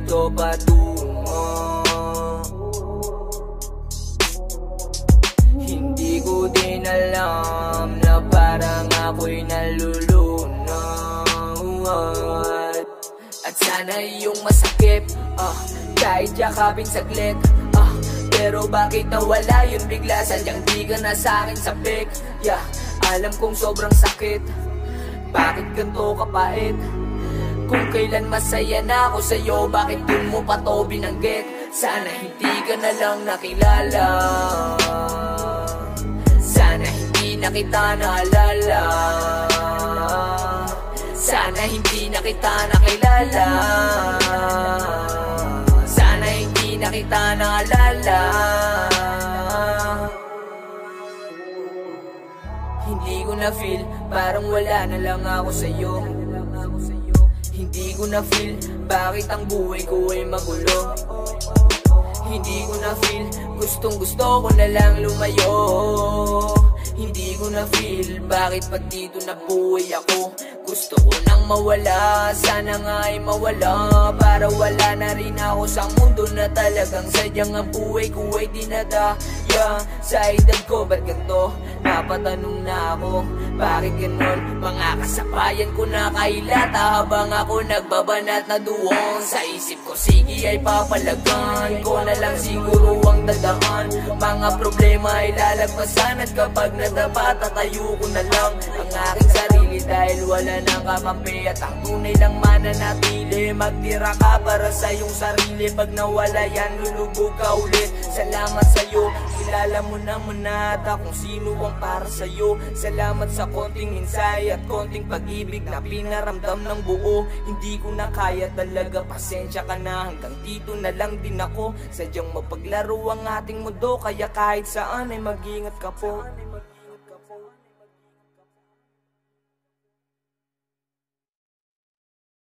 to patungo. Hindi ko din alam na parang ako'y nalulunod. At sana yung masakit, kahit yakapin saglit, pero bakit nawala yun bigla? Sadyang di ka na sa'kin sabik. Alam kong sobrang sakit, bakit ganito kapait? Kung kailan masaya na ako sa'yo, bakit dun mo pa to binanggit? Sana hindi ka na lang nakilala, sana hindi na kita naalala, sana hindi na kita nakilala, sana hindi na kita naalala. Hindi ko na feel, parang wala na lang ako sa'yo. Hindi ko na feel, bakit ang buhay ko ay magulo. Hindi ko na feel, gustong gusto ko na lang lumayo. Hindi ko na feel, bakit pa dito nabuhay ako. Gusto ko nang mawala, sana nga ay mawala, para wala na rin ako sa mundo na talagang sadyang ang buhay ko ay dinadaya. Sa edad ko ba't ganito? Napatanong na ako, bakit ganon? Mga kasabayan ko na kahilata habang ako nagbabanat na doon. Sa isip ko sige ay papalagan ko na lang siguro ang dadaan. Mga problema ay lalagpasan at kapag nadapa tatayo ko na lang ang aking sarili dahil wala nang kamampi at ang tunay lang mananatili. Magtira ka para sa iyong sarili, pag nawala yan lulubog ka ulit. Salamat sa'yo, kilala mo na muna ata kung sino ang para sa'yo. Salamat sa konting hensay at konting pag-ibig na pinaramdam ng buo. Hindi ko na kaya talaga, pasensya ka na, hanggang dito na lang din ako. Sadyang mapaglaro ang ating mundo, kaya kahit saan ay mag-ingat ka po.